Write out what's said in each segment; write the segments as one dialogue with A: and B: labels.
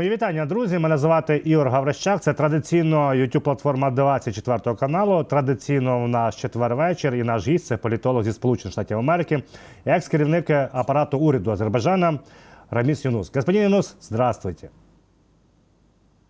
A: Мої вітання, друзі. Мене звати Ігор Гаврищак. Це традиційно YouTube-платформа 24 каналу. Традиційно в нас четвер вечір і наш гість – це політолог зі Сполучених Штатів Америки, екс-керівник апарату уряду Азербайджана Раміс Юнус. Господин Юнус, здравствуйте.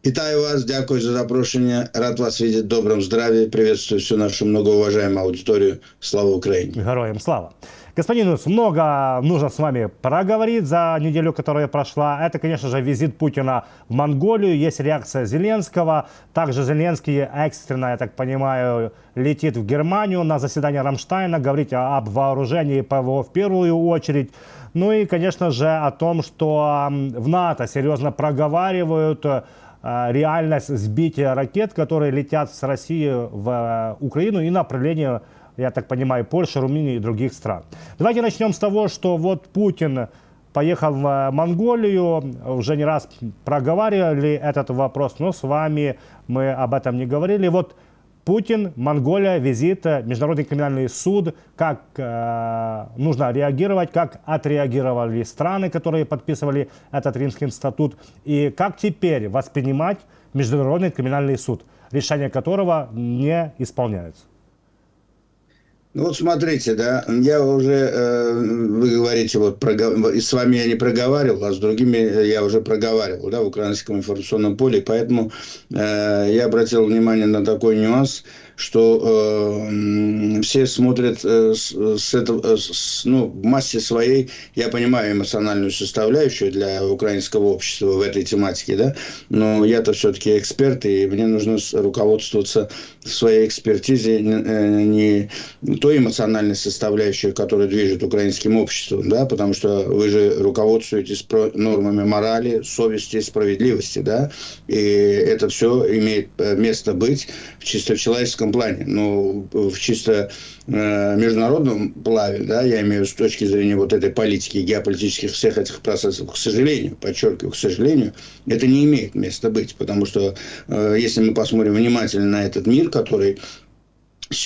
B: Вітаю вас, дякую за запрошення. Рад вас видеть в добром здравии. Приветствую всю нашу многоуважаемую аудиторию. Слава Украине.
A: Героям слава. Господин Юнус, много нужно с вами проговорить за неделю, которая прошла. Это, конечно же, визит Путина в Монголию. Есть реакция Зеленского. Также Зеленский экстренно, я так понимаю, летит в Германию на заседание Рамштайна. Говорить об вооружении ПВО в первую очередь. Ну и, конечно же, о том, что в НАТО серьезно проговаривают реальность сбития ракет, которые летят с России в Украину и направлении, я так понимаю, Польши, Румынии и других стран. Давайте начнем с того, что вот Путин поехал в Монголию, уже не раз проговаривали этот вопрос, но с вами мы об этом не говорили. Вот Путин, Монголия, визит, Международный криминальный суд, как нужно реагировать, как отреагировали страны, которые подписывали этот Римский статут, и как теперь воспринимать Международный криминальный суд, решения которого не исполняются.
B: Ну вот смотрите, да, я уже, вы говорите, вот с вами я не проговаривал, а с другими я уже проговаривал, да, в украинском информационном поле, поэтому я обратил внимание на такой нюанс, что все смотрят в массе своей, я понимаю эмоциональную составляющую для украинского общества в этой тематике, да, но я-то все-таки эксперт, и мне нужно руководствоваться в своей экспертизе не той эмоциональной составляющей, которая движет украинским обществом, да, потому что вы же руководствуетесь нормами морали, совести и справедливости, да, и это все имеет место быть в чисто человеческом плане, но в чисто международном плаве, да, я имею с точки зрения вот этой политики, геополитических всех этих процессов, к сожалению, подчеркиваю, к сожалению, это не имеет места быть, потому что если мы посмотрим внимательно на этот мир,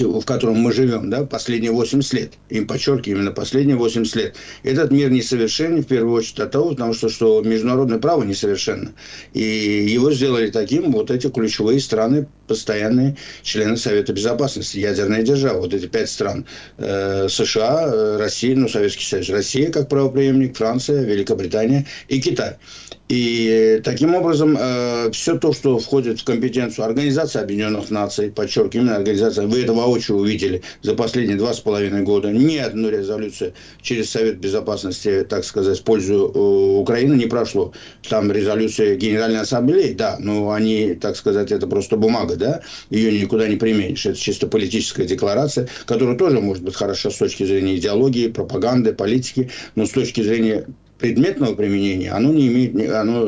B: в котором мы живем, да, последние 80 лет, и подчеркиваю, именно последние 80 лет, этот мир несовершенен, в первую очередь от того, потому что международное право несовершенно, и его сделали таким вот эти ключевые страны, постоянные члены Совета Безопасности, ядерные державы, вот эти 5 стран, США, Россия, ну, Советский Союз, Россия как правопреемник, Франция, Великобритания и Китай. И таким образом все то, что входит в компетенцию Организации Объединенных Наций, подчеркиваю, именно организация, вы это воочию увидели за последние 2,5 года, ни одну резолюцию через Совет Безопасности, так сказать, в пользу Украины не прошло. Там резолюция Генеральной Ассамблеи, да, но они, так сказать, это просто бумага, да, ее никуда не применишь. Это чисто политическая декларация, которая тоже может быть хороша с точки зрения идеологии, пропаганды, политики, но с точки зрения предметного применения оно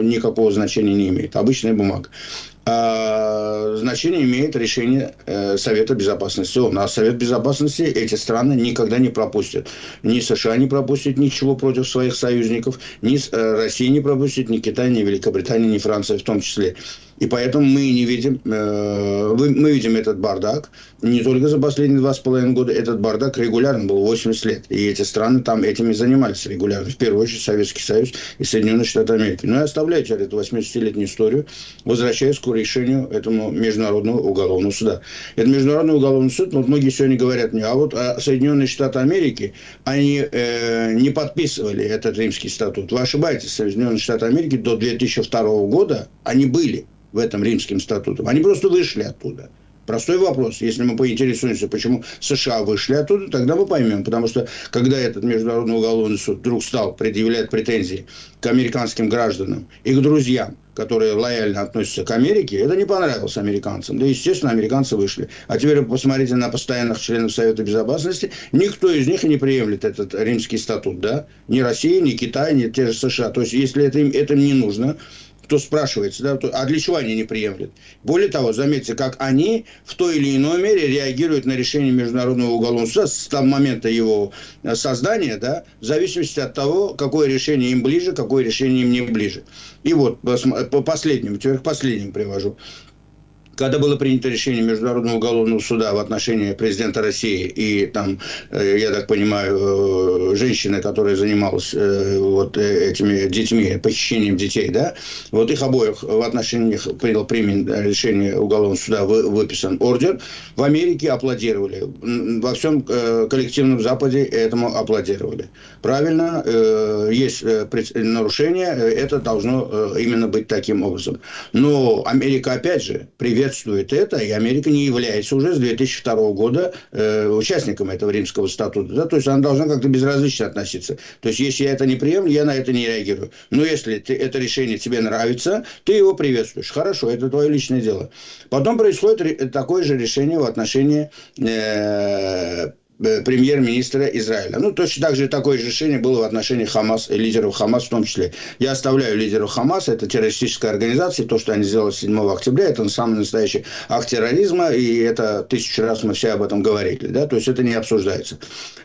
B: никакого значения не имеет. Обычная бумага. Значение имеет решение Совета Безопасности ООН. А Совет Безопасности эти страны никогда не пропустят. Ни США не пропустит ничего против своих союзников, ни Россия не пропустит, ни Китай, ни Великобритания, ни Франция в том числе. И поэтому мы не видим, мы видим этот бардак не только за последние 2,5 года, этот бардак регулярно был 80 лет. И эти страны там этими занимались регулярно. В первую очередь Советский Союз и Соединенные Штаты Америки. Но я оставляю теперь эту 80-летнюю историю, возвращаясь к решению этому Международного уголовного суда. Это Международный уголовный суд, вот многие сегодня говорят мне, а вот Соединенные Штаты Америки, они не подписывали этот Римский статут. Вы ошибаетесь, Соединенные Штаты Америки до 2002 года, они были в этом Римским статутом. Они просто вышли оттуда. Простой вопрос. Если мы поинтересуемся, почему США вышли оттуда, тогда мы поймем. Потому что, когда этот Международный уголовный суд вдруг стал предъявлять претензии к американским гражданам и к друзьям, которые лояльно относятся к Америке, это не понравилось американцам. Да, естественно, американцы вышли. А теперь вы посмотрите на постоянных членов Совета Безопасности. Никто из них не приемлет этот Римский статут. Да? Ни Россия, ни Китай, ни те же США. То есть, если это им не нужно, то спрашивается, да, а для чего они не приемлют? Более того, заметьте, как они в той или иной мере реагируют на решение Международного уголовного суда с того момента его создания, да, в зависимости от того, какое решение им ближе, какое решение им не ближе. И вот по последнему, теперь к последнему привожу. когда было принято решение Международного уголовного суда в отношении президента России и там, я так понимаю, женщины, которая занималась вот этими детьми, похищением детей, да, вот их обоих в отношении них принято решение уголовного суда, выписан ордер. В Америке аплодировали. Во всем коллективном Западе этому аплодировали. Правильно, есть нарушение, это должно именно быть таким образом. Но Америка, опять же, приветствует это, и Америка не является уже с 2002 года участником этого Римского статута. Да? То есть она должна как-то безразлично относиться. То есть если я это не приемлю, я на это не реагирую. Но если это решение тебе нравится, ты его приветствуешь. Хорошо, это твое личное дело. Потом происходит такое же решение в отношении премьер-министра Израиля. Ну, точно так же такое же решение было в отношении Хамас, лидеров Хамас в том числе. Я оставляю лидеров Хамас, это террористическая организация, то, что они сделали 7 октября, это самый настоящий акт терроризма, и это 1000 раз мы все об этом говорили, да, то есть это не обсуждается.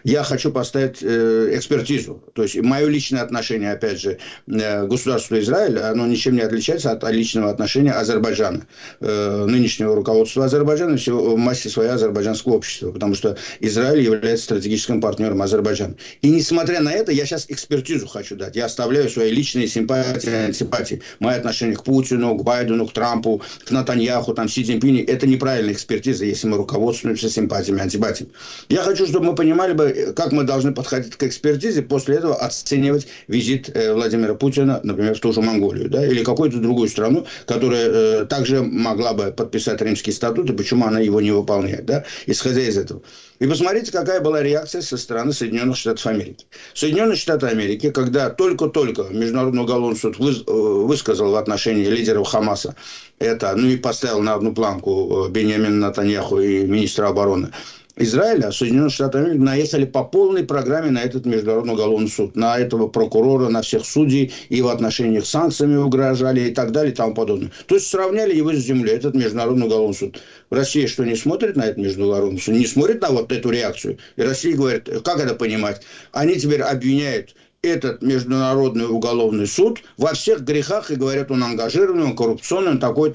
B: Я хочу поставить экспертизу, то есть мое личное отношение, опять же, государства Израиль, оно ничем не отличается от личного отношения Азербайджана, нынешнего руководства Азербайджана, всего в массе своего азербайджанского общества, потому что Израиль является стратегическим партнером Азербайджана. И несмотря на это, я сейчас экспертизу хочу дать. Я оставляю свои личные симпатии и антипатии. Мои отношения к Путину, к Байдену, к Трампу, к Натаньяху, там, Си Цзиньпиню. Это неправильная экспертиза, если мы руководствуемся симпатиями и антипатиями. Я хочу, чтобы мы понимали бы, как мы должны подходить к экспертизе, после этого оценивать визит Владимира Путина, например, в ту же Монголию, да, или какую-то другую страну, которая также могла бы подписать Римский статут, и почему она его не выполняет, да, исходя из этого. И посмотрите, какая была реакция со стороны Соединенных Штатов Америки. Соединенные Штаты Америки, когда только-только Международный уголовный суд высказал в отношении лидеров Хамаса это, ну и поставил на одну планку Беньямина Натаньяху и министра обороны Израиля, Соединенные Штаты Америки наехали по полной программе на этот Международный уголовный суд, на этого прокурора, на всех судей, и в отношениях с санкциями угрожали, и так далее, и тому подобное. То есть сравняли его с землей, этот Международный уголовный суд. Россия что, не смотрит на этот Международный суд, не смотрит на вот эту реакцию? И Россия говорит, как это понимать? Они теперь обвиняют этот Международный уголовный суд во всех грехах и говорят, он ангажированный, он коррупционный, он такой.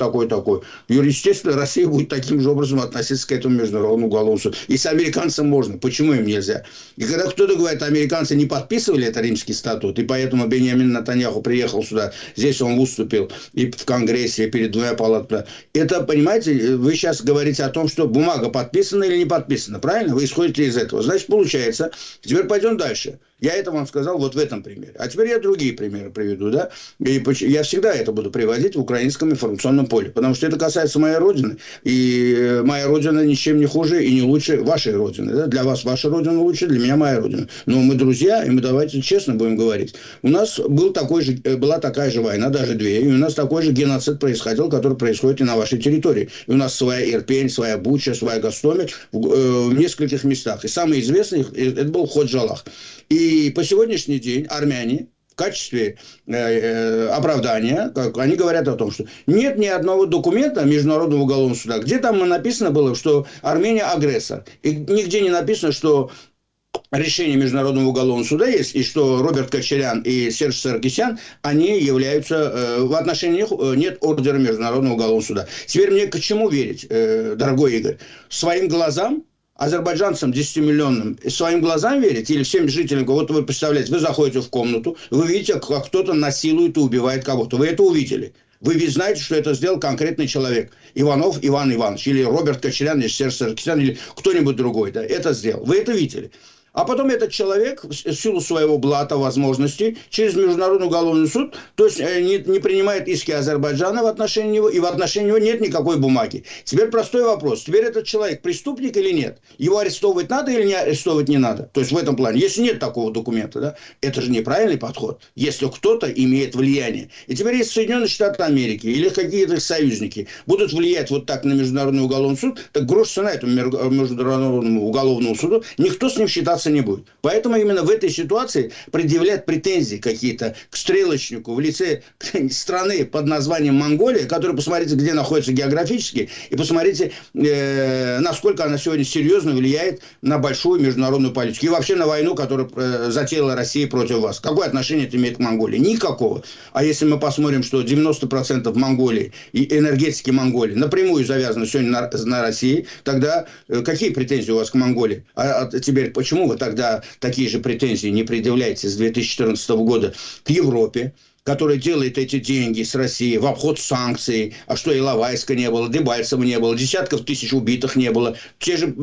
B: Естественно, Россия будет таким же образом относиться к этому Международному уголовному суду. И с американцем можно, почему им нельзя? И когда кто-то говорит, американцы не подписывали этот Римский статут, и поэтому Беньямин Натаньяху приехал сюда, здесь он выступил и в Конгрессе, и перед двумя палатами. Это, понимаете, вы сейчас говорите о том, что бумага подписана или не подписана, правильно? Вы исходите из этого. Значит, получается, теперь пойдем дальше. Я это вам сказал вот в этом примере. А теперь я другие примеры приведу, да. И я всегда это буду приводить в украинском информационном поле, потому что это касается моей родины. И моя родина ничем не хуже и не лучше вашей родины. Да? Для вас ваша родина лучше, для меня моя родина. Но мы друзья, и мы давайте честно будем говорить. У нас была такая же война, даже две, и у нас такой же геноцид происходил, который происходит и на вашей территории. И у нас своя Ирпень, своя Буча, своя Гостомель в нескольких местах. И самый известный это был Ходжалах. И по сегодняшний день армяне в качестве оправдания, они говорят о том, что нет ни одного документа Международного уголовного суда, где там написано было, что Армения агрессор. И нигде не написано, что решение Международного уголовного суда есть, и что Роберт Кочарян и Серж Саркисян, они являются, в отношении них нет ордера Международного уголовного суда. Теперь мне к чему верить, дорогой Игорь? Своим глазам? Азербайджанцам 10-миллионным своим глазам верить или всем жителям, вот вы представляете, вы заходите в комнату, вы видите, как кто-то насилует и убивает кого-то. Вы это увидели. Вы ведь знаете, что это сделал конкретный человек. Иванов Иван Иванович, или Роберт Кочарян, или Серж Саркисян, или кто-нибудь другой. Да, это сделал. Вы это видели. А потом этот человек, в силу своего блата, возможностей, через Международный уголовный суд, то есть не принимает иски Азербайджана в отношении него, и в отношении него нет никакой бумаги. Теперь простой вопрос. Теперь этот человек преступник или нет? Его арестовывать надо или не арестовывать не надо? То есть в этом плане. Если нет такого документа, да, это же неправильный подход. Если кто-то имеет влияние. И теперь если Соединенные Штаты Америки или какие-то союзники будут влиять вот так на Международный уголовный суд, так грош цена этому Международному уголовному суду, никто с ним считаться сдаваться не будет. Поэтому именно в этой ситуации предъявлять претензии какие-то к стрелочнику в лице страны под названием Монголия, которая, посмотрите, где находится географически, и посмотрите, насколько она сегодня серьезно влияет на большую международную политику. И вообще на войну, которую затеяла Россия против вас. Какое отношение это имеет к Монголии? Никакого. А если мы посмотрим, что 90% Монголии и энергетики Монголии напрямую завязаны сегодня на России, тогда какие претензии у вас к Монголии? А теперь почему вы тогда такие же претензии не предъявляете с 2014 года к Европе, которая делает эти деньги с Россией в обход санкций? А что, Иловайска не было, Дебальцева не было, десятков тысяч убитых не было. Те же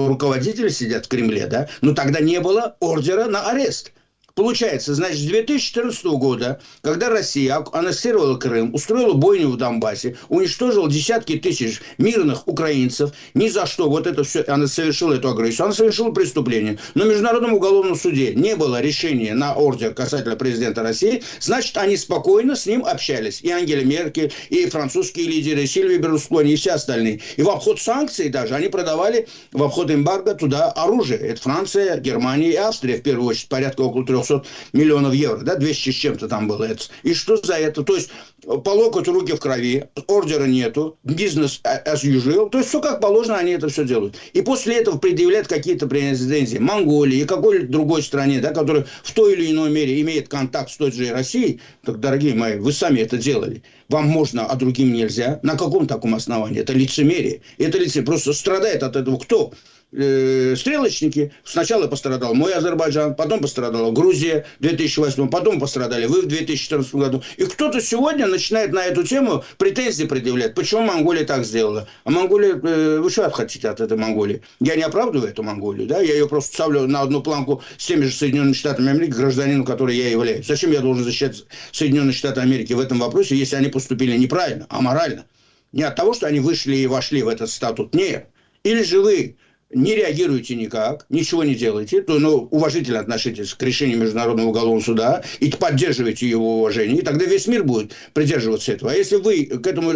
B: руководители сидят в Кремле, да? Но тогда не было ордера на арест. Получается, значит, с 2014 года, когда Россия аннексировала Крым, устроила бойню в Донбассе, уничтожила десятки тысяч мирных украинцев, ни за что, вот это все, она совершила эту агрессию, она совершила преступление. Но в Международном уголовном суде не было решения на ордер касательно президента России, значит, они спокойно с ним общались. И Ангела Меркель, и французские лидеры, и Сильвия Берлускони, и все остальные. И в обход санкций даже они продавали в обход эмбарго туда оружие. Это Франция, Германия и Австрия, в первую очередь, порядка около 300 миллионов евро, да, 200 с чем-то там было это. И что за это? То есть по локоть руки в крови, ордера нету, бизнес as usual, то есть все как положено, они это все делают. И после этого предъявляют какие-то претензии Монголии и какой-либо другой стране, да, которая в той или иной мере имеет контакт с той же Россией. Так, дорогие мои, вы сами это делали. Вам можно, а другим нельзя. На каком таком основании? Это лицемерие. Это лицемерие. Просто страдает от этого кто? Стрелочники. Сначала пострадал мой Азербайджан, потом пострадала Грузия в 2008, потом пострадали вы в 2014 году. И кто-то сегодня начинает на эту тему претензии предъявлять. Почему Монголия так сделала? А Монголия, вы что хотите от этой Монголии? Я не оправдываю эту Монголию, да? Я ее просто ставлю на одну планку с теми же Соединенными Штатами Америки, гражданином, который я являюсь. Зачем я должен защищать Соединенные Штаты Америки в этом вопросе, если они поступили неправильно, а морально? Не от того, что они вышли и вошли в этот статут. Нет. Или же вы не реагируете никак, ничего не делаете, то уважительно относитесь к решению Международного уголовного суда и поддерживаете его уважение, и тогда весь мир будет придерживаться этого. А если вы к этому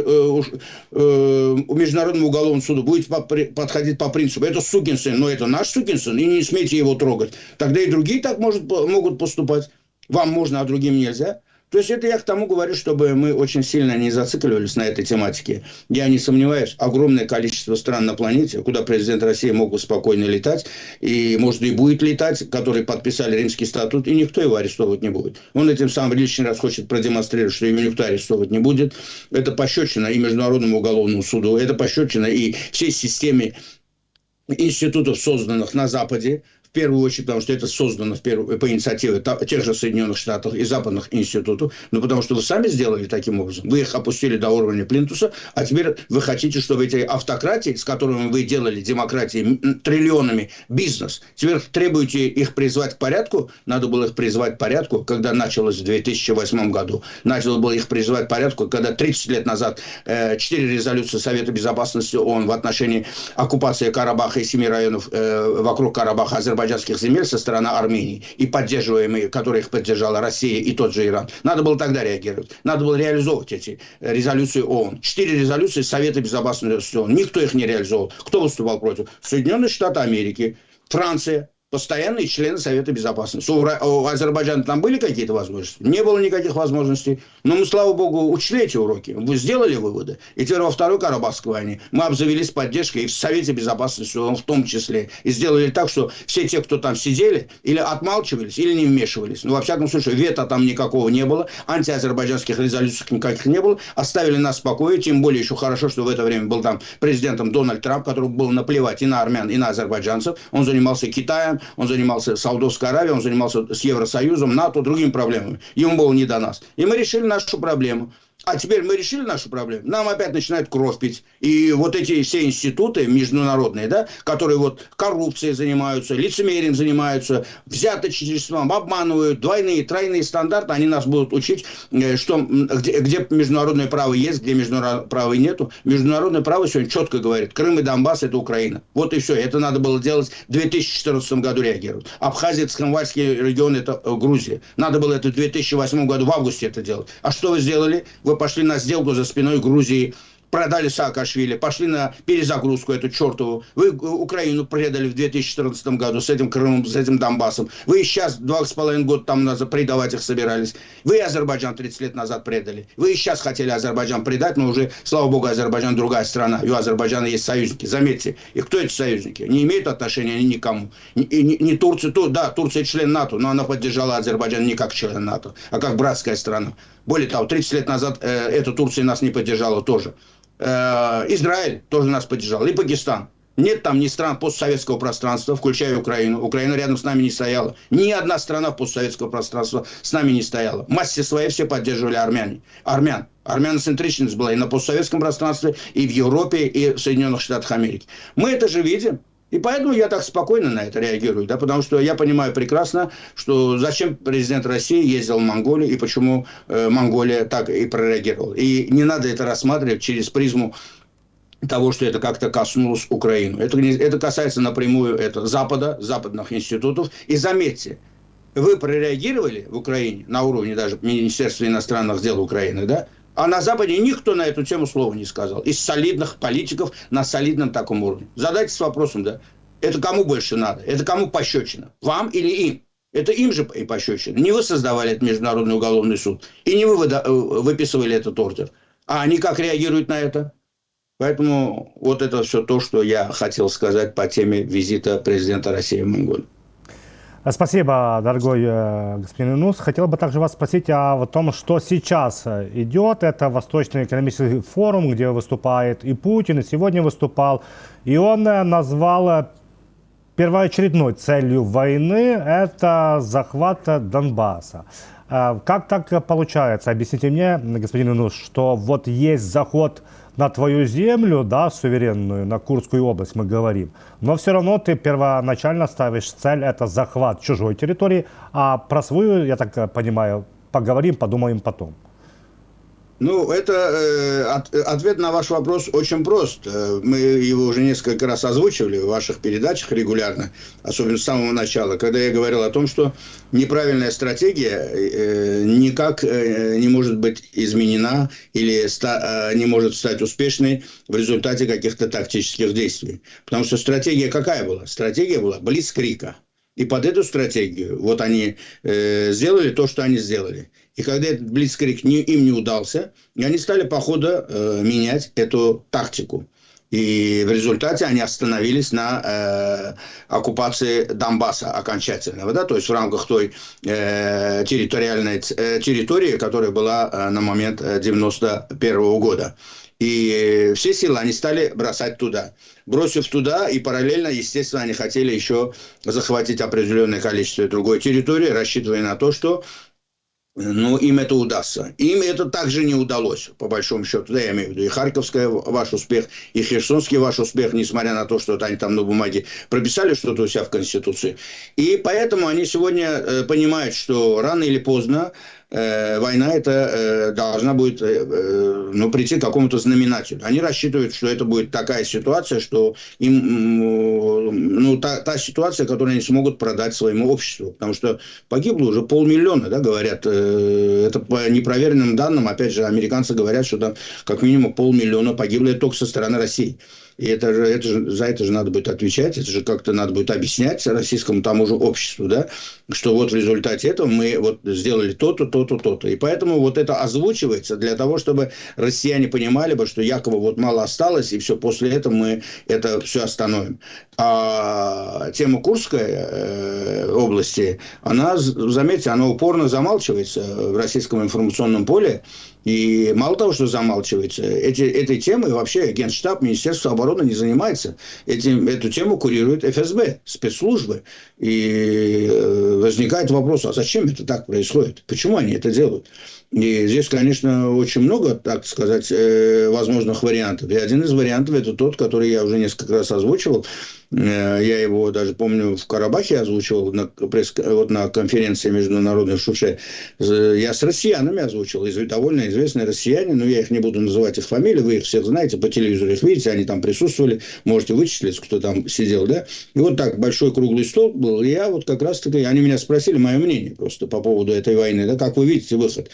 B: Международному уголовному суду будете подходить по принципу, это сукин сын, но это наш сукин сын, и не смейте его трогать, тогда и другие так могут поступать. Вам можно, а другим нельзя. То есть это я к тому говорю, чтобы мы очень сильно не зацикливались на этой тематике. Я не сомневаюсь, огромное количество стран на планете, куда президент России мог бы спокойно летать, и, может, и будет летать, которые подписали Римский статут, и никто его арестовывать не будет. Он этим самым лишний раз хочет продемонстрировать, что его никто арестовывать не будет. Это пощечина и Международному уголовному суду, это пощечина и всей системе институтов, созданных на Западе, в первую очередь, потому что это создано по инициативе тех же Соединенных Штатов и западных институтов, но потому что вы сами сделали таким образом. Вы их опустили до уровня плинтуса, а теперь вы хотите, чтобы эти автократии, с которыми вы делали демократии триллионами бизнес, теперь требуете их призвать к порядку. Надо было их призвать к порядку, когда началось в 2008 году. Надо было их призвать к порядку, когда 30 лет назад 4 резолюции Совета Безопасности ООН в отношении оккупации Карабаха и 7 районов вокруг Карабаха, азербайджанских земель со стороны Армении и поддерживаемые, которые их поддержала Россия и тот же Иран. Надо было тогда реагировать. Надо было реализовывать эти резолюции ООН. 4 резолюции Совета Безопасности ООН. Никто их не реализовал. Кто выступал против? Соединенные Штаты Америки, Франция, постоянные члены Совета Безопасности. У Азербайджана там были какие-то возможности? Не было никаких возможностей. Но мы, слава богу, учли эти уроки. Вы сделали выводы. И теперь во Второй Карабахской войне мы обзавелись поддержкой и в Совете Безопасности в том числе. И сделали так, что все те, кто там сидели, или отмалчивались, или не вмешивались. Но во всяком случае, вето там никакого не было. Антиазербайджанских резолюций никаких не было. Оставили нас в покое. Тем более еще хорошо, что в это время был там президентом Дональд Трамп, которому было наплевать и на армян, и на азербайджанцев. Он занимался Китаем, он занимался Саудовской Аравией, он занимался с Евросоюзом, НАТО, другими проблемами. Ему было не до нас. И мы решили нашу проблему. А теперь мы решили нашу проблему, нам опять начинают кровь пить. И вот эти все институты международные, да, которые вот коррупцией занимаются, лицемерием занимаются, взяточничеством, обманывают, двойные, тройные стандарты, они нас будут учить, что, где международное право есть, где международное право нету. Международное право сегодня четко говорит, Крым и Донбасс – это Украина. Вот и все. Это надо было делать в 2014 году реагировать. Абхазия, Цхинвальский регион – это Грузия. Надо было это в 2008 году в августе это делать. А что вы сделали? Вы пошли на сделку за спиной Грузии, продали Саакашвили, пошли на перезагрузку эту чертову. Вы Украину предали в 2014 году с этим Крымом, с этим Донбассом. Вы сейчас 2,5 года там назад предавать их собирались. Вы Азербайджан 30 лет назад предали. Вы и сейчас хотели Азербайджан предать, но уже, слава богу, Азербайджан другая страна. И у Азербайджана есть союзники. Заметьте, и кто эти союзники? Не имеют отношения они никому. Не Турция, да, Турция член НАТО, но она поддержала Азербайджан не как член НАТО, а как братская страна. Более того, 30 лет назад эта Турция нас не поддержала тоже. Израиль тоже нас поддержал. И Пакистан. Нет там ни стран постсоветского пространства, включая Украину. Украина рядом с нами не стояла. Ни одна страна постсоветского пространства с нами не стояла. Массе своей все поддерживали армян. Армяноцентричность была и на постсоветском пространстве, и в Европе, и в Соединенных Штатах Америки. Мы это же видим. И поэтому я так спокойно на это реагирую, да, потому что я понимаю прекрасно, что зачем президент России ездил в Монголию и почему Монголия так и прореагировала. И не надо это рассматривать через призму того, что это как-то коснулось Украины. Это касается напрямую Запада, западных институтов. И заметьте, вы прореагировали в Украине на уровне даже Министерства иностранных дел Украины, да? А на Западе никто на эту тему слова не сказал. Из солидных политиков на солидном таком уровне. Задайтесь вопросом, да, это кому больше надо? Это кому пощечина? Вам или им? Это им же и пощечина. Не вы создавали этот Международный уголовный суд. И не вы выписывали этот ордер. А они как реагируют на это? Поэтому вот это все то, что я хотел сказать по теме визита президента России в Монголию.
A: Спасибо, дорогой господин Инус. Хотел бы также вас спросить о том, что сейчас идет. Это Восточный экономический форум, где выступает и Путин, и сегодня выступал. И он назвал первоочередной целью войны – это захват Донбасса. Как так получается? Объясните мне, господин Инус, что вот есть заход на твою землю, да, суверенную, на Курскую область мы говорим, но все равно ты первоначально ставишь цель – это захват чужой территории, а про свою, я так понимаю, поговорим, подумаем потом.
B: Ну, это ответ на ваш вопрос очень прост. Мы его уже несколько раз озвучивали в ваших передачах регулярно, особенно с самого начала, когда я говорил о том, что неправильная стратегия никак не может быть изменена или не может стать успешной в результате каких-то тактических действий. Потому что стратегия какая была? Стратегия была блицкрига. И под эту стратегию вот они сделали то, что они сделали. И когда этот блицкриг им не удался, они стали по ходу менять эту тактику. И в результате они остановились на оккупации Донбасса окончательного, да, то есть в рамках той территории, которая была на момент 91 года. И все силы они стали бросать туда. Бросив туда, и параллельно, естественно, они хотели еще захватить определенное количество другой территории, рассчитывая на то, что им это удастся. Им это также не удалось, по большому счету. Да, я имею в виду и Харьковский ваш успех, и Херсонский ваш успех, несмотря на то, что они там на бумаге прописали что-то у себя в Конституции. И поэтому они сегодня понимают, что рано или поздно война это должна будет прийти к какому-то знаменателю. Они рассчитывают, что это будет такая ситуация, что им та ситуация, которую они смогут продать своему обществу. Потому что погибло уже 500 000, да, говорят. Это по непроверенным данным, опять же, американцы говорят, что там как минимум 500 000 погибло только со стороны России. И за это же надо будет отвечать, это же как-то надо будет объяснять российскому тому же обществу, да, что вот в результате этого мы вот сделали то-то, то-то, то-то. И поэтому вот это озвучивается для того, чтобы россияне понимали бы, что якобы вот мало осталось, и все, после этого мы это все остановим. А тема Курской области, она, заметьте, она упорно замалчивается в российском информационном поле. И мало того, что замалчивается, этой темой вообще Генштаб, Министерство обороны не занимается. Эту тему курирует ФСБ, спецслужбы. И возникает вопрос, а зачем это так происходит? Почему они это делают? И здесь, конечно, очень много, так сказать, возможных вариантов. И один из вариантов – это тот, который я уже несколько раз озвучивал. Я его даже, помню, в Карабахе озвучивал на конференции международной в Шуше. Я с россиянами озвучивал, довольно известные россияне, но я их не буду называть их фамилии, вы их всех знаете, по телевизору их видите, они там присутствовали, можете вычислить, кто там сидел, да. И вот так большой круглый стол был, и я вот как раз-таки, они меня спросили мое мнение просто по поводу этой войны, да, как вы видите выход.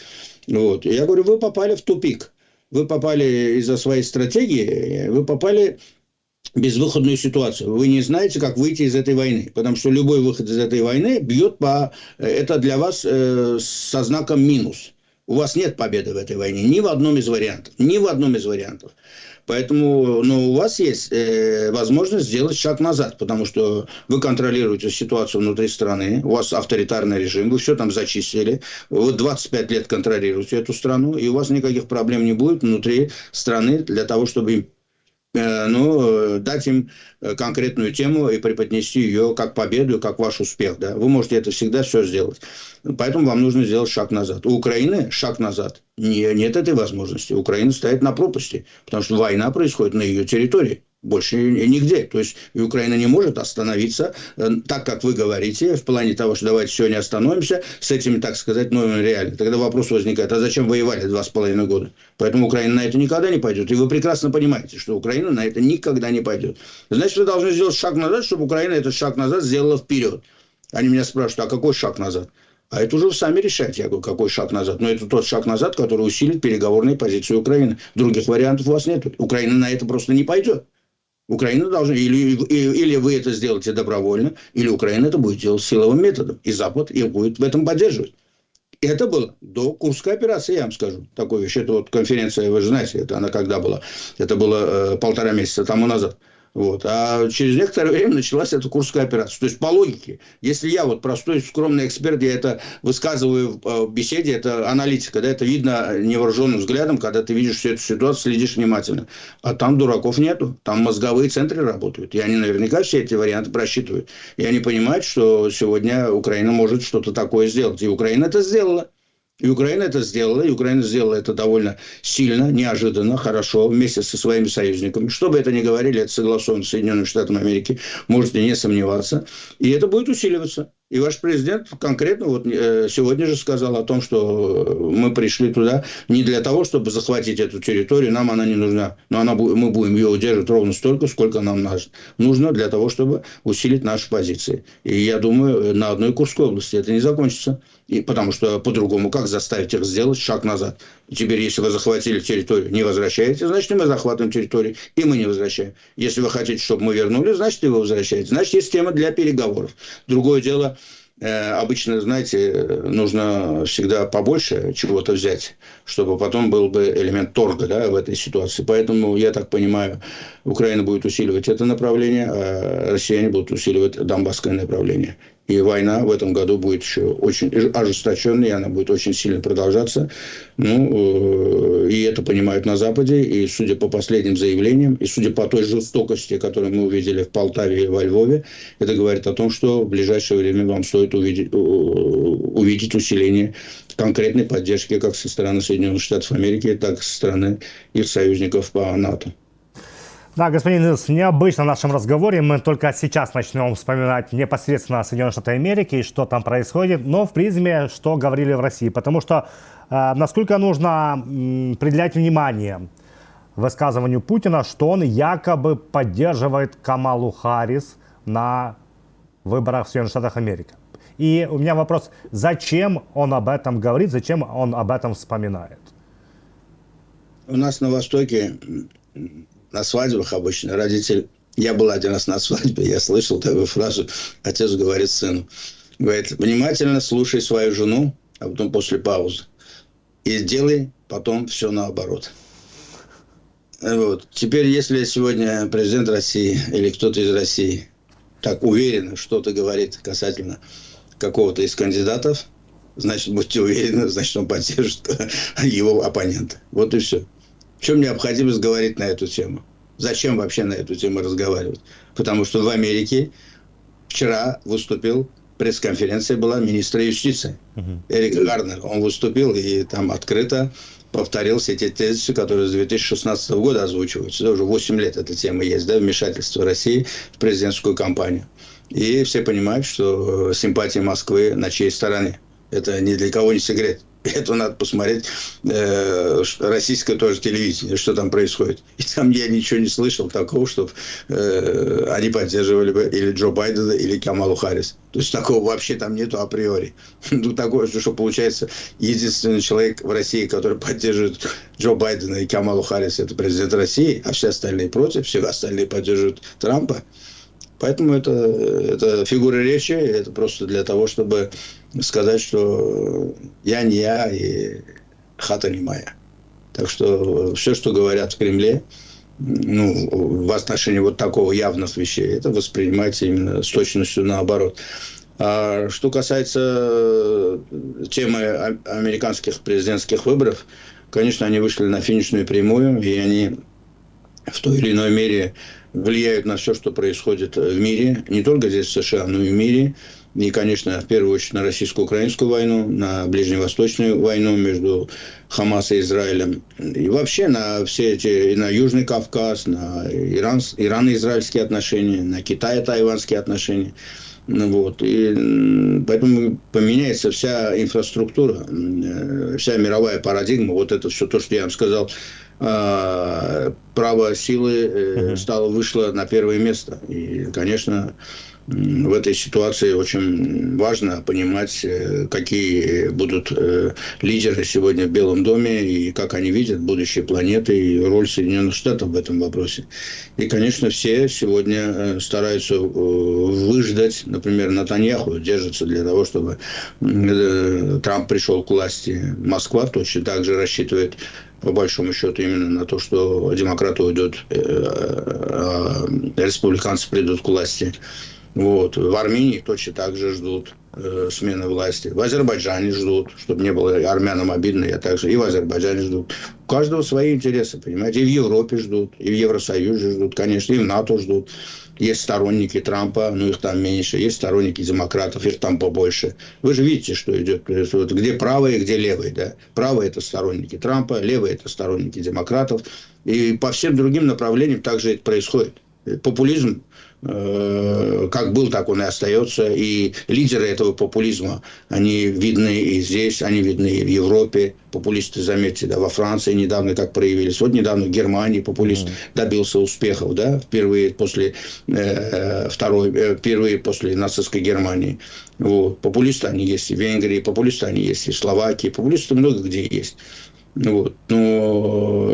B: Вот. И я говорю, вы попали в тупик. вы попали из-за своей стратегии, вы попали в безвыходную ситуацию. Вы не знаете, как выйти из этой войны. Потому что любой выход из этой войны бьет по... Это для вас со знаком минус. У вас нет победы в этой войне. Ни в одном из вариантов. Ни в одном из вариантов. Поэтому у вас есть возможность сделать шаг назад. Потому что вы контролируете ситуацию внутри страны. У вас авторитарный режим. Вы все там зачистили. Вы 25 лет контролируете эту страну. И у вас никаких проблем не будет внутри страны для того, чтобы дать им конкретную тему и преподнести ее как победу, как ваш успех. Да? Вы можете это всегда все сделать. Поэтому вам нужно сделать шаг назад. У Украины шаг назад. Нет этой возможности. Украина стоит на пропасти, потому что война происходит на ее территории. Больше нигде. То есть и Украина не может остановиться, так как вы говорите, в плане того, что давайте сегодня остановимся с этими, так сказать, новыми реалиями. Тогда вопрос возникает, а зачем воевали 2,5 года? Поэтому Украина на это никогда не пойдет. И вы прекрасно понимаете, что Украина на это никогда не пойдет. Значит, вы должны сделать шаг назад, чтобы Украина этот шаг назад сделала вперед. Они меня спрашивают, а какой шаг назад? А это уже вы сами решаете, я говорю, какой шаг назад. Но это тот шаг назад, который усилит переговорные позиции Украины. Других вариантов у вас нет. Украина на это просто не пойдет. Украина должна, или вы это сделаете добровольно, или Украина это будет делать силовым методом. И Запад их будет в этом поддерживать. И это было до Курской операции, я вам скажу. Такую вещь. Это вот конференция, вы же знаете, это она когда была? Это было 1,5 месяца тому назад. Вот. А через некоторое время началась эта Курская операция. То есть, по логике, если я вот простой скромный эксперт, я это высказываю в беседе, это аналитика, да, это видно невооруженным взглядом, когда ты видишь всю эту ситуацию, следишь внимательно. А там дураков нету, там мозговые центры работают. И они наверняка все эти варианты просчитывают. И они понимают, что сегодня Украина может что-то такое сделать. И Украина это сделала. И Украина это сделала, и Украина сделала это довольно сильно, неожиданно, хорошо, вместе со своими союзниками. Что бы это ни говорили, это согласовано с Соединенными Штатами Америки, можете не сомневаться. И это будет усиливаться. И ваш президент конкретно вот сегодня же сказал о том, что мы пришли туда не для того, чтобы захватить эту территорию, нам она не нужна. Но мы будем ее удерживать ровно столько, сколько нам нужно для того, чтобы усилить наши позиции. И я думаю, на одной Курской области это не закончится. И потому что по-другому как заставить их сделать шаг назад? И теперь, если вы захватили территорию, не возвращаете, значит, и мы захватываем территорию, и мы не возвращаем. Если вы хотите, чтобы мы вернули, значит, и вы возвращаете. Значит, есть тема для переговоров. Другое дело, обычно, знаете, нужно всегда побольше чего-то взять, чтобы потом был бы элемент торга, да, в этой ситуации. Поэтому, я так понимаю, Украина будет усиливать это направление, а россияне будут усиливать донбасское направление. И война в этом году будет еще очень ожесточенной, и она будет очень сильно продолжаться. И это понимают на Западе. И судя по последним заявлениям, и судя по той жестокости, которую мы увидели в Полтаве и во Львове, это говорит о том, что в ближайшее время вам стоит увидеть усиление конкретной поддержки как со стороны Соединенных Штатов Америки, так и со стороны их союзников по НАТО.
A: Да, господин Ильич, необычно в нашем разговоре. Мы только сейчас начнем вспоминать непосредственно Соединенные Штаты Америки и что там происходит, но в призме, что говорили в России. Потому что насколько нужно уделять внимание высказыванию Путина, что он якобы поддерживает Камалу Харрис на выборах в Соединенных Штатах Америки. И у меня вопрос, зачем он об этом говорит, зачем он об этом вспоминает?
B: У нас на Востоке... На свадьбах обычно родитель... Я был один раз на свадьбе, я слышал такую фразу. Отец говорит сыну. Говорит, внимательно слушай свою жену, а потом после паузы. И делай потом все наоборот. Вот. Теперь, если сегодня президент России или кто-то из России так уверенно что-то говорит касательно какого-то из кандидатов, значит, будьте уверены, значит, он поддержит его оппонента. Вот и все. В чем необходимость говорить на эту тему? Зачем вообще на эту тему разговаривать? Потому что в Америке вчера выступил, пресс-конференция была министра юстиции. Эрик Гарнер. Он выступил и там открыто повторил все те тезисы, которые с 2016 года озвучиваются. Да, уже 8 лет эта тема есть, да, вмешательство России в президентскую кампанию. И все понимают, что симпатии Москвы на чьей стороне. Это ни для кого не секрет. Это надо посмотреть российское тоже телевидение, что там происходит. И там я ничего не слышал такого, чтобы они поддерживали бы или Джо Байдена, или Камалу Харрис. То есть такого вообще там нету априори. Ну, такое, что получается, единственный человек в России, который поддерживает Джо Байдена и Камалу Харрис, это президент России, а все остальные против, все остальные поддерживают Трампа. Поэтому это фигура речи, это просто для того, чтобы сказать, что я не я и хата не моя. Так что все, что говорят в Кремле, ну, в отношении вот такого явных вещей, это воспринимается именно с точностью наоборот. А что касается темы американских президентских выборов, конечно, они вышли на финишную прямую, и они в той или иной мере влияют на все, что происходит в мире, не только здесь в США, но и в мире. И, конечно, в первую очередь на российско-украинскую войну, на ближневосточную войну между Хамас и Израилем. И вообще на все эти, на Южный Кавказ, на ирано-израильские отношения, на Китай-тайванские отношения. Вот. И поэтому поменяется вся инфраструктура, вся мировая парадигма. Вот это все то, что я вам сказал, право силы вышло на первое место. И, конечно, в этой ситуации очень важно понимать, какие будут лидеры сегодня в Белом доме и как они видят будущее планеты и роль Соединенных Штатов в этом вопросе. И, конечно, все сегодня стараются выждать, например, Нетаньяху держится для того, чтобы Трамп пришел к власти. Москва точно так же рассчитывает, по большому счету, именно на то, что демократы уйдут, а республиканцы придут к власти. Вот. В Армении точно так же ждут смены власти. В Азербайджане ждут, чтобы не было армянам обидно, я также и в Азербайджане ждут. У каждого свои интересы, понимаете. И в Европе ждут, и в Евросоюзе ждут, конечно, и в НАТО ждут. Есть сторонники Трампа, но их там меньше. Есть сторонники демократов, их там побольше. Вы же видите, что идет. Вот где правые, где левые. Да? Правые – это сторонники Трампа, левые – это сторонники демократов. И по всем другим направлениям также это происходит. Популизм, как был, так он и остается. И лидеры этого популизма, они видны и здесь, они видны и в Европе. Популисты, заметьте, да, во Франции недавно как проявились. Вот недавно в Германии популист добился успехов, да, впервые после нацистской Германии. Вот. Популисты они есть и в Венгрии, популисты они есть и в Словакии, популисты много где есть. Вот. Но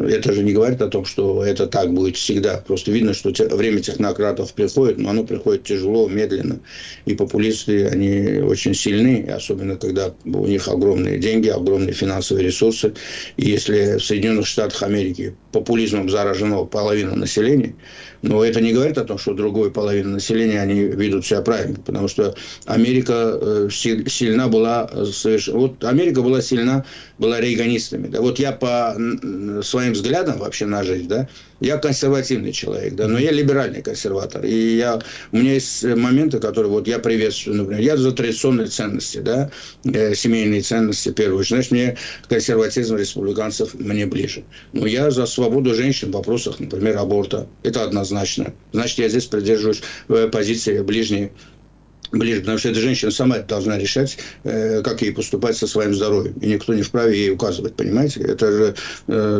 B: это же не говорит о том, что это так будет всегда. Просто видно, что время технократов приходит, но оно приходит тяжело, медленно. И популисты, они очень сильны, особенно когда у них огромные деньги, огромные финансовые ресурсы. И если в Соединенных Штатах Америки популизмом заражено половина населения, но это не говорит о том, что другую половину населения они ведут себя правильно. Потому что Америка сильна была вот Америка была сильна, была рейганистами. Да? Вот я по своим взглядам вообще на жизнь, да, я консервативный человек, да, но я либеральный консерватор. И у меня есть моменты, которые вот я приветствую, например, я за традиционные ценности, да, семейные ценности, в первую очередь. Значит, мне консерватизм республиканцев мне ближе. Но я за свободу женщин в вопросах, например, аборта. Это однозначно. Значит, я здесь придерживаюсь позиции ближе, потому что эта женщина сама должна решать, как ей поступать со своим здоровьем. И никто не вправе ей указывать, понимаете? Это же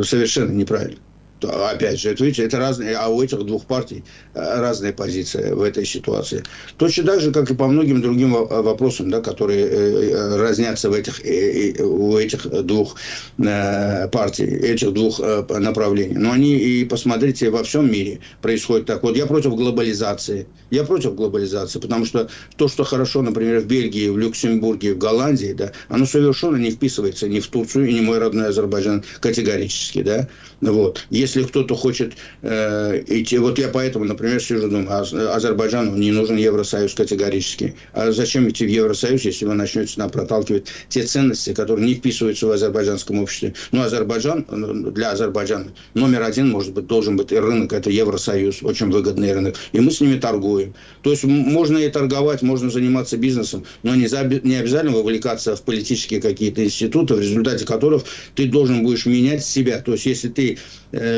B: совершенно неправильно. Опять же, это, видите, это разные, а у этих двух партий разная позиция в этой ситуации. Точно так же, как и по многим другим вопросам, да, которые разнятся у этих двух партий, этих двух направлений. Но они, и посмотрите, во всем мире происходит так. Вот я против глобализации. Я против глобализации, потому что то, что хорошо, например, в Бельгии, в Люксембурге, в Голландии, да, оно совершенно не вписывается ни в Турцию, и ни мой родной Азербайджан категорически, да. Вот. Если кто-то хочет идти, вот я поэтому, например, сижу, думаю, Азербайджану не нужен Евросоюз категорически. А зачем идти в Евросоюз, если вы начнете нам проталкивать те ценности, которые не вписываются в азербайджанском обществе? Ну, Азербайджан, для Азербайджана номер один, должен быть и рынок, это Евросоюз, очень выгодный рынок. И мы с ними торгуем. То есть можно и торговать, можно заниматься бизнесом, но не обязательно вовлекаться в политические какие-то институты, в результате которых ты должен будешь менять себя. То есть если ты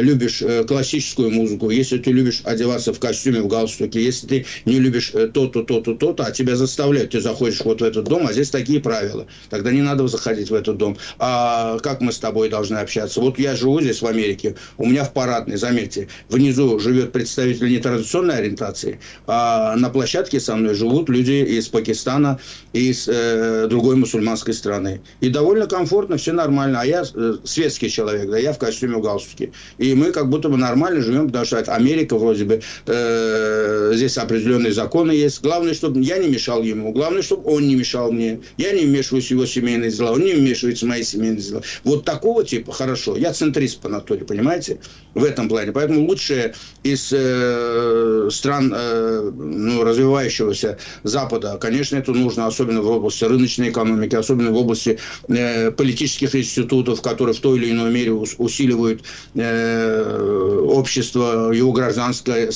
B: любишь классическую музыку, если ты любишь одеваться в костюме, в галстуке, если ты не любишь то-то, то-то, то-то, а тебя заставляют, ты заходишь вот в этот дом, а здесь такие правила. Тогда не надо заходить в этот дом. А как мы с тобой должны общаться? Вот я живу здесь, в Америке, у меня в парадной, заметьте, внизу живет представитель нетрадиционной ориентации, а на площадке со мной живут люди из Пакистана, из другой мусульманской страны. И довольно комфортно, все нормально. А я светский человек, да, я в костюме, в галстуке. И мы как будто бы нормально живем, потому что Америка вроде бы, здесь определенные законы есть. Главное, чтобы я не мешал ему, главное, чтобы он не мешал мне. Я не вмешиваюсь в его семейные дела, он не вмешивается в мои семейные дела. Вот такого типа хорошо. Я центрист по натуре, понимаете? В этом плане. Поэтому лучшее из стран развивающегося Запада, конечно, это нужно, особенно в области рыночной экономики, особенно в области политических институтов, которые в той или иной мере усиливают общество, его гражданский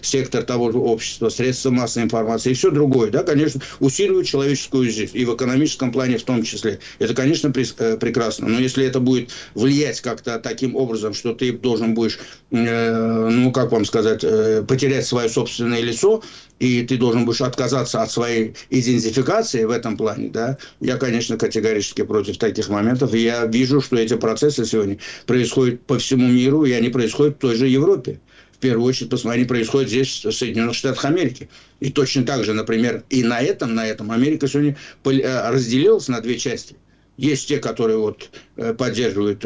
B: сектор того же общества, средства массовой информации и все другое, да, конечно, усиливают человеческую жизнь, и в экономическом плане в том числе. Это, конечно, прекрасно, но если это будет влиять как-то таким образом, что ты должен будешь, как вам сказать, потерять свое собственное лицо, и ты должен будешь отказаться от своей идентификации в этом плане, да, я, конечно, категорически против таких моментов. И я вижу, что эти процессы сегодня происходят по всему миру, и они происходят в той же Европе. В первую очередь, посмотри, происходит здесь, в Соединенных Штатах Америки. И точно так же, например, и на этом Америка сегодня разделилась на две части. Есть те, которые вот поддерживают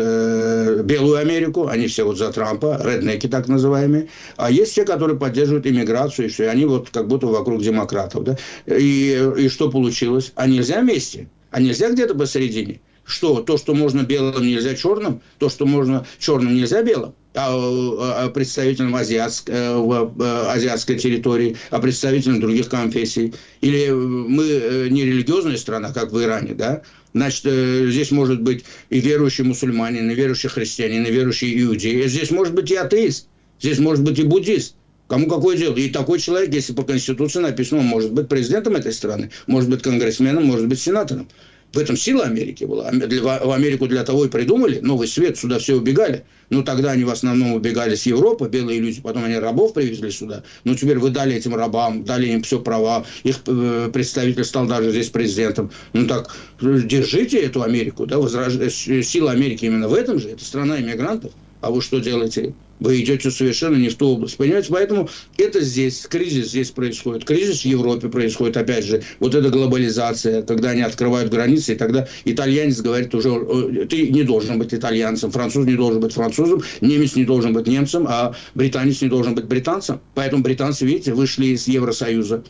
B: Белую Америку, они все вот за Трампа, реднеки так называемые, а есть те, которые поддерживают иммиграцию, и все, и они вот как будто вокруг демократов, да? И что получилось? А нельзя вместе? А нельзя где-то посередине? Что? То, что можно белым, нельзя черным? То, что можно черным, нельзя белым? А представителям азиатской территории, а представителям других конфессий? Или мы не религиозная страна, как в Иране, да? Значит, здесь может быть и верующий мусульманин, и верующий христианин, и верующий иудей. Здесь может быть и атеист, здесь может быть и буддист. Кому какое дело? И такой человек, если по Конституции написано, он может быть президентом этой страны, может быть конгрессменом, может быть сенатором. В этом сила Америки была. В Америку для того и придумали новый свет, сюда все убегали. Ну, тогда они в основном убегали с Европы, белые люди, потом они рабов привезли сюда. Ну, теперь вы дали этим рабам, дали им все права, их представитель стал даже здесь президентом. Ну, так, держите эту Америку, да, сила Америки именно в этом же, это страна иммигрантов. А вы что делаете? Вы идете совершенно не в ту область. Понимаете? Поэтому это здесь, кризис здесь происходит. Кризис в Европе происходит, опять же. Вот эта глобализация, когда они открывают границы, и тогда итальянец говорит уже, ты не должен быть итальянцем, француз не должен быть французом, немец не должен быть немцем, а британец не должен быть британцем. Поэтому британцы, видите, вышли из Евросоюза.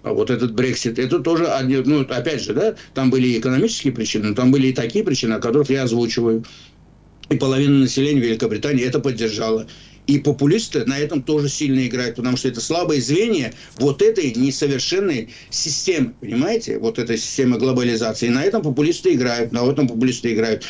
B: А вот этот Брексит, это тоже, опять же, да, там были и экономические причины, но там были и такие причины, о которых я озвучиваю. И половина населения Великобритании это поддержала. И популисты на этом тоже сильно играют, потому что это слабое звенья вот этой несовершенной системы, понимаете? Вот этой системы глобализации. И на этом популисты играют,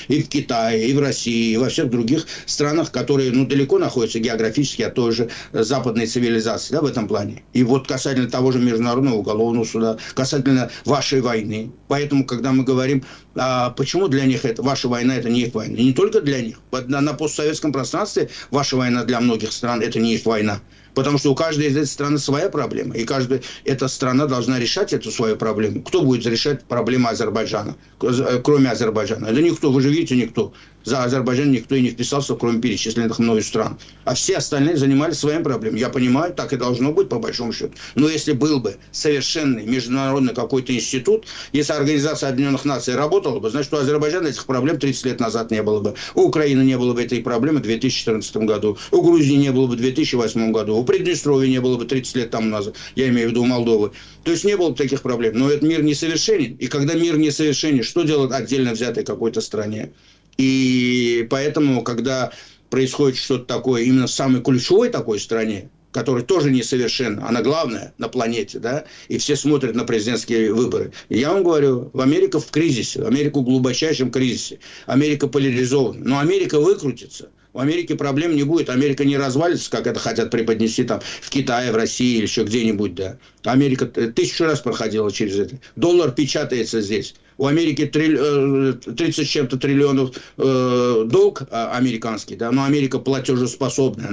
B: и в Китае, и в России, и во всех других странах, которые, далеко находятся географически от той же западной цивилизации, да, в этом плане. И вот касательно того же Международного уголовного суда, касательно вашей войны. Поэтому, когда мы говорим, почему для них это ваша война, это не их война. И не только для них. На постсоветском пространстве ваша война для многих стран это не их война. Потому что у каждой из этих стран своя проблема. И каждая эта страна должна решать эту свою проблему. Кто будет решать проблему Азербайджана? Кроме Азербайджана. Это никто. Вы же видите, никто. За Азербайджан никто и не вписался, кроме перечисленных мною стран. А все остальные занимались своими проблемами. Я понимаю, так и должно быть, по большому счету. Но если был бы совершенный международный какой-то институт, если Организация Объединенных Наций работала бы, значит, у Азербайджана этих проблем 30 лет назад не было бы. У Украины не было бы этой проблемы в 2014 году. У Грузии не было бы в 2008 году. У Приднестровья не было бы 30 лет тому назад. Я имею в виду Молдовы. То есть не было бы таких проблем. Но этот мир несовершенен. И когда мир несовершенен, что делать отдельно взятой какой-то стране? И поэтому, когда происходит что-то такое именно в самой ключевой такой стране, которая тоже несовершенна, она главная на планете, да, и все смотрят на президентские выборы. И я вам говорю, Америка в кризисе, Америка в глубочайшем кризисе, Америка поляризована, но Америка выкрутится. В Америке проблем не будет, Америка не развалится, как это хотят преподнести там в Китае, в России или еще где-нибудь, да. Америка 1000 раз проходила через это. Доллар печатается здесь. У Америки 30 с чем-то триллионов долг американский, да, но Америка платежеспособная,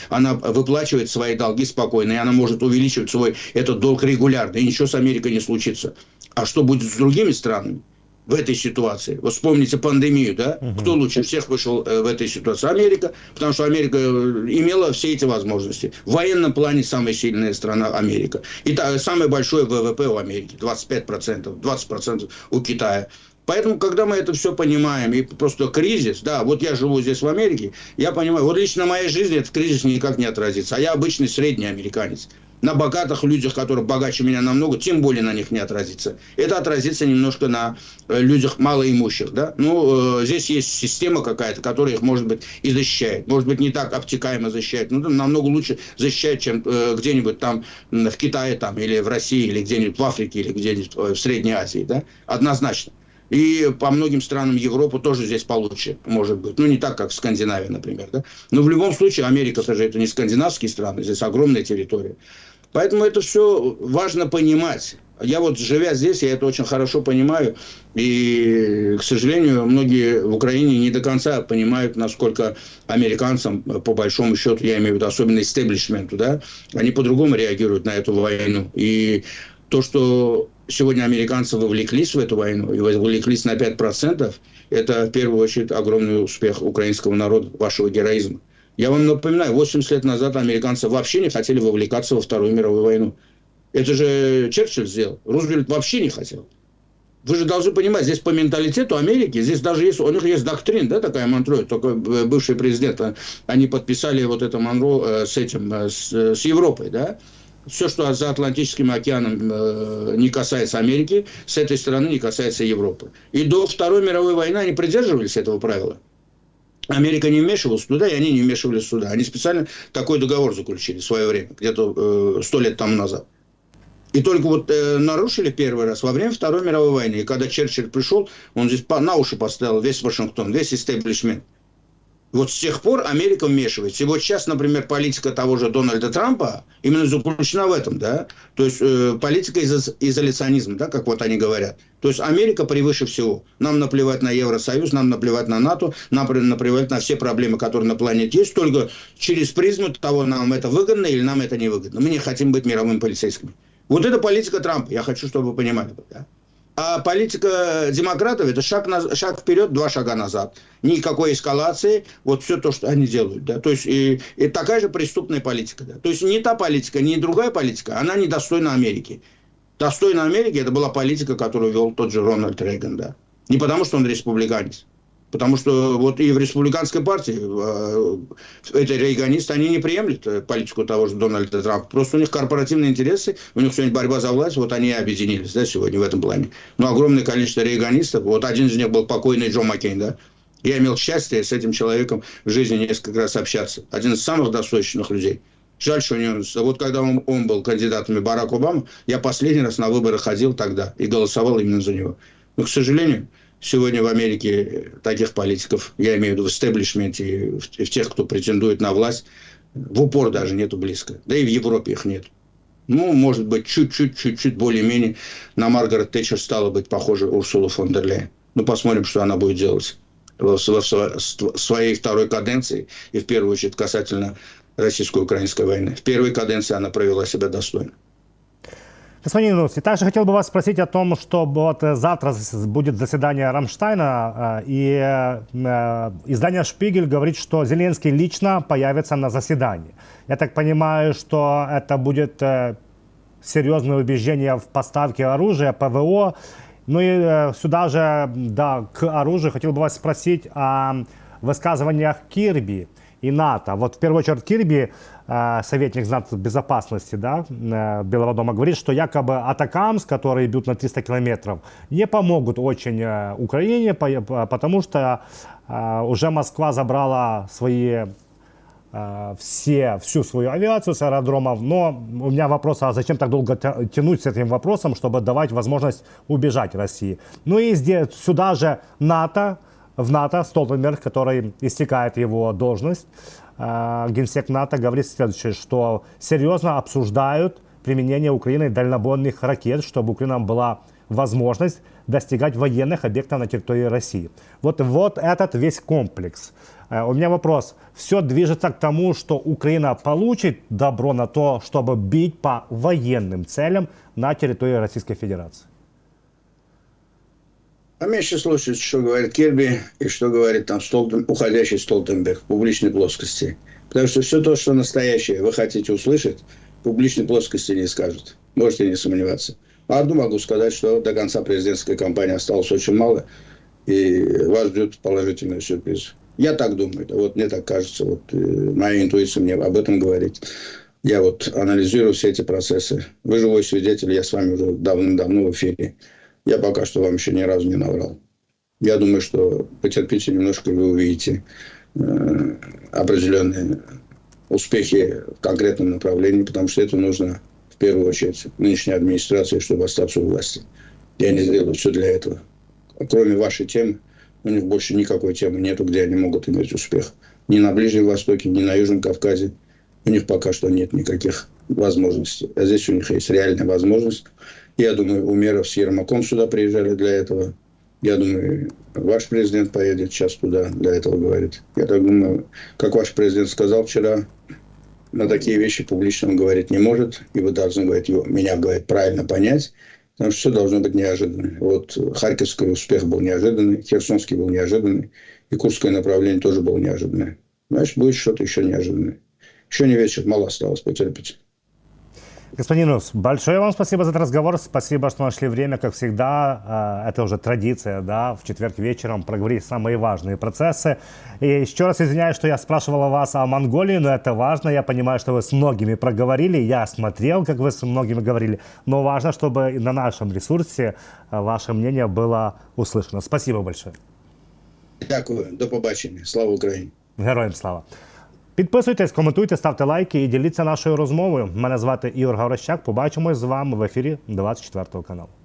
B: она выплачивает свои долги спокойно, и она может увеличивать свой этот долг регулярно, и ничего с Америкой не случится. А что будет с другими странами в этой ситуации? Вот вспомните пандемию, да? Кто лучше всех вышел в этой ситуации? Америка, потому что Америка имела все эти возможности. В военном плане самая сильная страна Америка. И самое большое ВВП у Америки, 25%, 20% у Китая. Поэтому, когда мы это все понимаем, и просто кризис, да, вот я живу здесь в Америке, я понимаю, вот лично в моей жизни этот кризис никак не отразится. А я обычный средний американец. На богатых людях, которые богаче меня намного, тем более на них не отразится. Это отразится немножко на людях малоимущих, да. Ну, здесь есть система какая-то, которая их, может быть, и защищает. Может быть, не так обтекаемо защищает, но намного лучше защищает, чем где-нибудь там в Китае, там, или в России, или где-нибудь в Африке, или где-нибудь в Средней Азии, да. Однозначно. И по многим странам Европы тоже здесь получше, может быть. Ну, не так, как в Скандинавии, например, да. Но в любом случае, Америка-то же это не скандинавские страны, здесь огромная территория. Поэтому это все важно понимать. Я вот, живя здесь, я это очень хорошо понимаю. И, к сожалению, многие в Украине не до конца понимают, насколько американцам, по большому счету, я имею в виду особенно истеблишменту, да, они по-другому реагируют на эту войну. И то, что сегодня американцы вовлеклись в эту войну, и вовлеклись на 5%, это, в первую очередь, огромный успех украинского народа, вашего героизма. Я вам напоминаю, 80 лет назад американцы вообще не хотели вовлекаться во Вторую мировую войну. Это же Черчилль сделал. Рузвельт вообще не хотел. Вы же должны понимать, здесь по менталитету Америки, здесь даже есть, у них есть доктрина, да, такая Монро, только бывший президент, они подписали вот это Монро с Европой, да. Все, что за Атлантическим океаном не касается Америки, с этой стороны не касается Европы. И до Второй мировой войны они придерживались этого правила. Америка не вмешивалась туда, и они не вмешивались сюда. Они специально такой договор заключили в свое время, где-то 100 лет тому назад. И только вот нарушили первый раз во время Второй мировой войны. И когда Черчилль пришел, он здесь на уши поставил весь Вашингтон, весь истеблишмент. Вот с тех пор Америка вмешивается. И вот сейчас, например, политика того же Дональда Трампа именно заключена в этом, да. То есть политика изоляционизма, да, как вот они говорят. То есть Америка превыше всего. Нам наплевать на Евросоюз, нам наплевать на НАТО, нам наплевать на все проблемы, которые на планете есть, только через призму того, нам это выгодно или нам это не выгодно. Мы не хотим быть мировыми полицейскими. Вот это политика Трампа. Я хочу, чтобы вы понимали. Да? А политика демократов – это шаг вперед, 2 шага назад. Никакой эскалации, вот все то, что они делают. Да? То есть, и такая же преступная политика. Да? То есть, не та политика, не другая политика, она недостойна Америки. Достойна Америки – это была политика, которую вел тот же Рональд Рейган. Да? Не потому, что он республиканец. Потому что вот и в республиканской партии эти рейганисты, они не приемлют политику того же Дональда Трампа. Просто у них корпоративные интересы, у них сегодня борьба за власть, вот они и объединились, да, сегодня в этом плане. Но огромное количество рейганистов, вот один из них был покойный Джо Маккейн, да. Я имел счастье с этим человеком в жизни несколько раз общаться. Один из самых достойных людей. Жаль, что у него... Вот когда он был кандидатом Барак Обама, я последний раз на выборы ходил тогда и голосовал именно за него. Но, к сожалению... Сегодня в Америке таких политиков, я имею в виду в истеблишменте, и в тех, кто претендует на власть, в упор даже нету близко. Да и в Европе их нет. Ну, может быть, чуть-чуть более-менее на Маргарет Тэтчер стала быть похожа Урсула фон дер Ляйен. Ну, посмотрим, что она будет делать в своей второй каденции, и в первую очередь касательно российско-украинской войны. В первой каденции она провела себя достойно.
A: Господин Инус, также хотел бы вас спросить о том, что вот завтра будет заседание Рамштайна, и издание «Шпигель» говорит, что Зеленский лично появится на заседании. Я так понимаю, что это будет серьезное убеждение в поставке оружия, ПВО. Ну и сюда же, да, к оружию хотел бы вас спросить о высказываниях Кирби и НАТО. Вот в первую очередь Кирби, советник безопасности, да, Белого дома, говорит, что якобы атакамс, которые идут на 300 километров, не помогут очень Украине, потому что уже Москва забрала всю свою авиацию с аэродромов. Но у меня вопрос, а зачем так долго тянуть с этим вопросом, чтобы давать возможность убежать России? Ну и здесь, сюда же в НАТО Столтенберг, который истекает его должность, генсек НАТО, говорит следующее, что серьезно обсуждают применение Украиной дальнобойных ракет, чтобы Украина была возможность достигать военных объектов на территории России. Вот этот весь комплекс. У меня вопрос. Все движется к тому, что Украина получит добро на то, чтобы бить по военным целям на территории Российской Федерации?
B: А меньше слушать, что говорит Кирби и что говорит там уходящий Столтенберг в публичной плоскости. Потому что все то, что настоящее вы хотите услышать, в публичной плоскости не скажут. Можете не сомневаться. А одну могу сказать, что до конца президентской кампании осталось очень мало, и вас ждет положительный сюрприз. Я так думаю, вот мне так кажется, вот моя интуиция мне об этом говорит. Я вот анализирую все эти процессы. Вы живой свидетель, я с вами уже давным-давно в эфире. Я пока что вам еще ни разу не наврал. Я думаю, что потерпите немножко, и вы увидите определенные успехи в конкретном направлении, потому что это нужно в первую очередь нынешней администрации, чтобы остаться у власти. И они сделают все для этого. Кроме вашей темы, у них больше никакой темы нету, где они могут иметь успех. Ни на Ближнем Востоке, ни на Южном Кавказе. У них пока что нет никаких возможностей. А здесь у них есть реальная возможность. Я думаю, Умеров с Ермаком сюда приезжали для этого. Я думаю, ваш президент поедет сейчас туда, для этого говорит. Я так думаю, как ваш президент сказал вчера, на такие вещи публично он говорить не может. И вы должны, говорить, меня, говорит, правильно понять. Потому что все должно быть неожиданно. Вот Харьковский успех был неожиданный, Херсонский был неожиданный, и Курское направление тоже было неожиданное. Значит, будет что-то еще неожиданное. Еще не вечер, мало осталось, потерпите.
A: Господин Нус, большое вам спасибо за этот разговор. Спасибо, что нашли время, как всегда. Это уже традиция, да, в четверг вечером проговорить самые важные процессы. И еще раз извиняюсь, что я спрашивал вас о Монголии, но это важно. Я понимаю, что вы с многими проговорили. Я смотрел, как вы с многими говорили. Но важно, чтобы на нашем ресурсе ваше мнение было услышано. Спасибо большое.
B: Дякую. До побачення. Слава Україні.
A: Героям слава. Підписуйтесь, коментуйте, ставте лайки і діліться нашою розмовою. Мене звати Ігор Гаврищак. Побачимось з вами в ефірі 24 каналу.